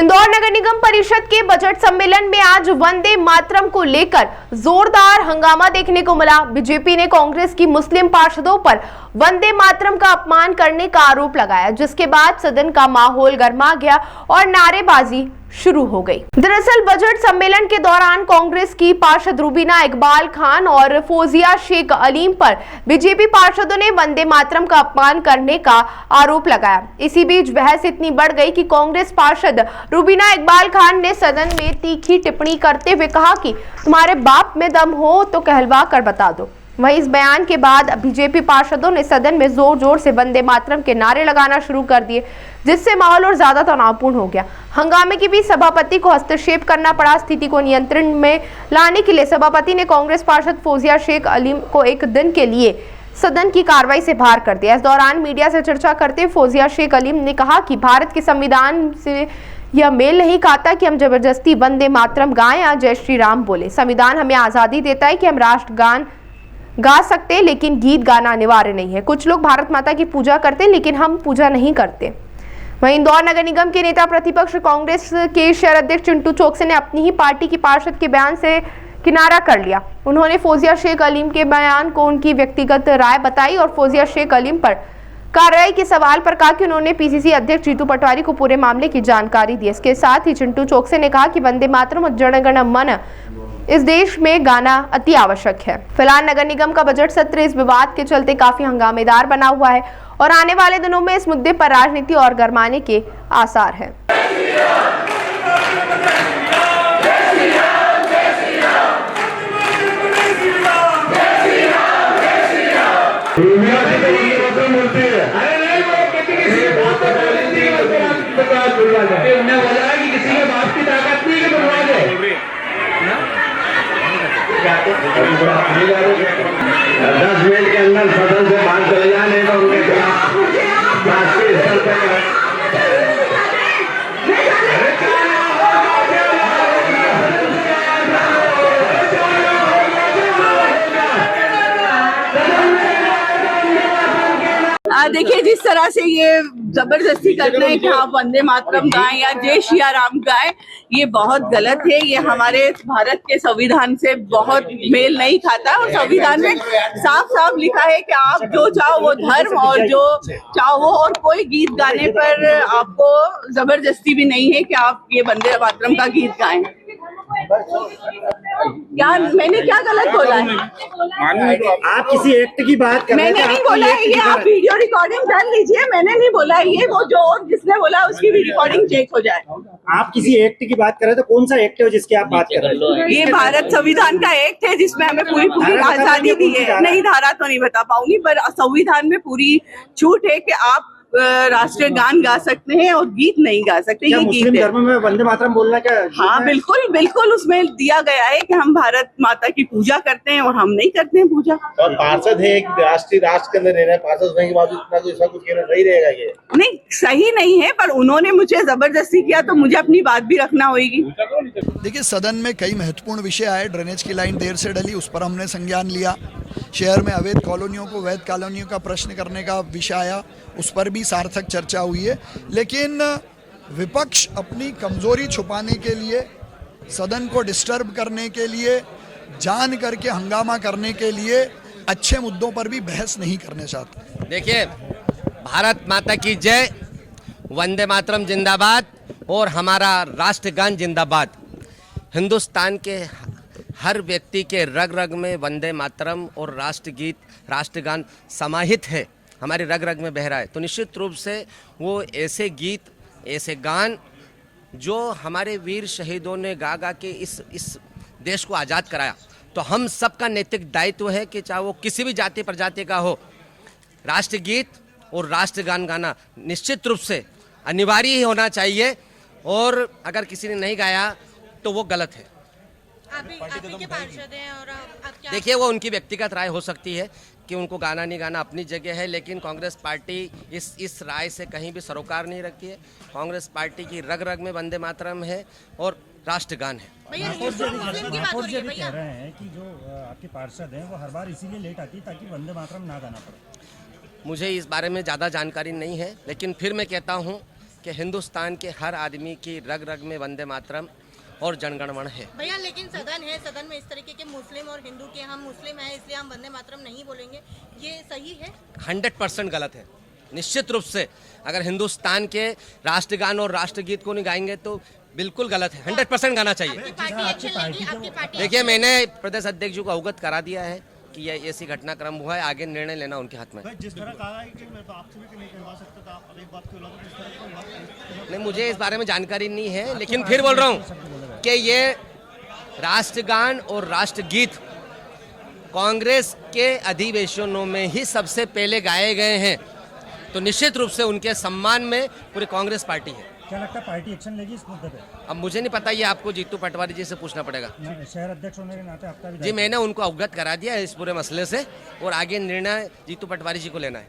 इंदौर नगर निगम परिषद के बजट सम्मेलन में आज वंदे मातरम को लेकर जोरदार हंगामा देखने को मिला। बीजेपी ने कांग्रेस की मुस्लिम पार्षदों पर वंदे मातरम का अपमान करने का आरोप लगाया, जिसके बाद सदन का माहौल गर्मा गया और नारेबाजी शुरू हो गई। दरअसल बजट सम्मेलन के दौरान कांग्रेस की पार्षद रुबीना इकबाल खान और फौजिया शेख अलीम पर बीजेपी पार्षदों ने वंदे मातरम का अपमान करने का आरोप लगाया। इसी बीच बहस इतनी बढ़ गई कि कांग्रेस पार्षद रुबीना इकबाल खान ने सदन में तीखी टिप्पणी करते हुए कहा कि तुम्हारे बाप में दम हो तो कहलवा कर बता दो। वहीं इस बयान के बाद बीजेपी पार्षदों ने सदन में जोर जोर से वंदे मातरम के नारे लगाना शुरू कर दिए, जिससे माहौल और ज्यादा तनावपूर्ण हो गया। हंगामे के बीच सभापति को हस्तक्षेप करना पड़ा। स्थिति को नियंत्रण में लाने के लिए सभापति ने कांग्रेस पार्षद फौजिया शेख अलीम को एक दिन के लिए सदन की कार्रवाई से बाहर कर दिया। इस दौरान मीडिया से चर्चा करते हुए फौजिया शेख अलीम ने कहा कि भारत के संविधान से यह मेल नहीं खाता कि हम जबरदस्ती वंदे मातरम गाएं या जय श्री राम बोले। संविधान हमें आजादी देता है कि हम राष्ट्रगान गा सकते हैं, लेकिन गीत गाना अनिवार्य नहीं है। कुछ लोग भारत माता की पूजा करते हैं, लेकिन हम पूजा नहीं करते। वहीं इंदौर नगर निगम के नेता प्रतिपक्ष कांग्रेस के शहर अध्यक्ष चिंटू चौकसे ने अपनी ही पार्टी की पार्षद के बयान से किनारा कर लिया। उन्होंने फौजिया शेख अलीम के बयान को उनकी व्यक्तिगत राय बताई और फौजिया शेख अलीम पर कार्रवाई के सवाल पर कहा कि उन्होंने पीसीसी अध्यक्ष जीतू पटवारी को पूरे मामले की जानकारी दी। इसके साथ ही चिंटू चौकसे ने कहा कि वंदे मातरम और जन गण मन इस देश में गाना अति आवश्यक है। फिलहाल नगर निगम का बजट सत्र इस विवाद के चलते काफी हंगामेदार बना हुआ है और आने वाले दिनों में इस मुद्दे पर राजनीति और गरमाने के आसार हैं। दस मिनट के अंदर सदन से बाहर चले जाने तो उनके खिलाफ राष्ट्रीय स्तर पर देखिए, जिस तरह से ये जबरदस्ती करते हैं कि आप वंदे मातरम गाएं या जय श्री राम गाएं, ये बहुत गलत है। ये हमारे भारत के संविधान से बहुत मेल नहीं खाता और संविधान में साफ साफ लिखा है कि आप जो चाहो वो धर्म और जो चाहो वो, और कोई गीत गाने पर आपको जबरदस्ती भी नहीं है कि आप ये वंदे मातरम का गीत गाएं। क्या मैंने क्या गलत बोला है? आप किसी एक्ट की बात कर रहे हैं? मैंने नहीं बोला है ये, आप वीडियो रिकॉर्डिंग कर लीजिए। मैंने नहीं बोला है ये, वो जो जिसने बोला उसकी भी रिकॉर्डिंग चेक हो जाए। आप किसी एक्ट की बात कर रहे हैं तो कौन सा एक्ट है जिसकी आप बात कर रहे हैं? ये भारत संविधान का एक्ट है जिसमें हमें पूरी आजादी दी है। नहीं, धारा तो नहीं बता पाऊंगी, पर संविधान में पूरी छूट है कि आप राष्ट्रीय गान गा सकते हैं और गीत नहीं गा सकते। ये मुस्लिम धर्म में वंदे मातरम बोलना क्या? हाँ, बिल्कुल बिल्कुल, उसमें दिया गया है कि हम भारत माता की पूजा करते हैं और हम नहीं करते हैं पूजा। और पार्षद है, राष्ट्र के अंदर रह रहे हैं, पार्षद होने के बाद इतना तो ऐसा कुछ कहना सही रहेगा? ये नहीं, सही नहीं है, पर उन्होंने मुझे जबरदस्ती किया तो मुझे अपनी बात भी रखना होगी। देखिए, सदन में कई महत्वपूर्ण विषय आए। ड्रेनेज की लाइन देर से डली, उस पर हमने संज्ञान लिया। शहर में अवैध कॉलोनियों को वैध कॉलोनियों का प्रश्न करने का विषय आया, उस पर भी सार्थक चर्चा हुई है। लेकिन विपक्ष अपनी कमजोरी छुपाने के लिए, सदन को डिस्टर्ब करने के लिए, जान करके हंगामा करने के लिए अच्छे मुद्दों पर भी बहस नहीं करने चाहते। देखिए, भारत माता की जय, वंदे मातरम जिंदाबाद और हमारा राष्ट्रगान जिंदाबाद। हिंदुस्तान के हर व्यक्ति के रग रग में वंदे मातरम और राष्ट्रगीत, राष्ट्रगान समाहित है, हमारे रग रग में बह रहा है। तो निश्चित रूप से वो ऐसे गीत, ऐसे गान जो हमारे वीर शहीदों ने गा गा के इस देश को आज़ाद कराया, तो हम सबका नैतिक दायित्व है कि चाहे वो किसी भी जाति प्रजाति का हो, राष्ट्रगीत और राष्ट्रगान गाना निश्चित रूप से अनिवार्य ही होना चाहिए। और अगर किसी ने नहीं गाया तो वो गलत है। आप ही के पार्षद हैं और आप क्या? देखिए, वो उनकी व्यक्तिगत राय हो सकती है कि उनको गाना नहीं गाना, अपनी जगह है, लेकिन कांग्रेस पार्टी इस राय से कहीं भी सरोकार नहीं रखती है। कांग्रेस पार्टी की रग रग में वंदे मातरम है और राष्ट्रगान है। भैया, मुस्लिम की बात हो रही है। कह रहे हैं कि जो आपके पार्षद हैं वो हर बार इसीलिए लेट आती है ताकि वंदे मातरम ना गाना पड़े। मुझे इस बारे में ज़्यादा जानकारी नहीं है, लेकिन फिर मैं कहता हूँ कि हिंदुस्तान के हर आदमी की रग रग में वंदे मातरम और जनगणमन है। भैया लेकिन सदन है, सदन में इस तरीके के मुस्लिम और हिंदू के, हम मुस्लिम हैं इसलिए हम वंदे मातरम नहीं बोलेंगे, ये सही है? 100% गलत है, निश्चित रूप से। अगर हिंदुस्तान के राष्ट्रगान और राष्ट्रगीत को नहीं गाएंगे तो बिल्कुल गलत है, 100% गाना चाहिए। आपकी पार्टी एक्शन लेगी? आपकी पार्टी देखिए, मैंने प्रदेश अध्यक्ष जी को अवगत करा दिया है कि ये ऐसी घटनाक्रम हुआ है, आगे निर्णय लेना उनके हाथ में। जिस तरह कहा है कि मैं तो आपसे भी नहीं करवा सकता था, आप एक बात को लगा जिस तरह की बात नहीं, मुझे इस बारे में जानकारी नहीं है, लेकिन फिर बोल रहा हूँ कि ये राष्ट्रगान और राष्ट्रगीत कांग्रेस के अधिवेशनों में ही सबसे पहले गाए गए हैं, तो निश्चित रूप से उनके सम्मान में पूरी कांग्रेस पार्टी है। क्या लगता है पार्टी एक्शन लेगी इस मुद्दे पे? अब मुझे नहीं पता, ये आपको जीतू पटवारी जी से पूछना पड़ेगा। शहर अध्यक्ष होने के नाते आपका भी जी, मैंने उनको अवगत करा दिया है इस पूरे मसले से, और आगे निर्णय जीतू पटवारी जी को लेना है।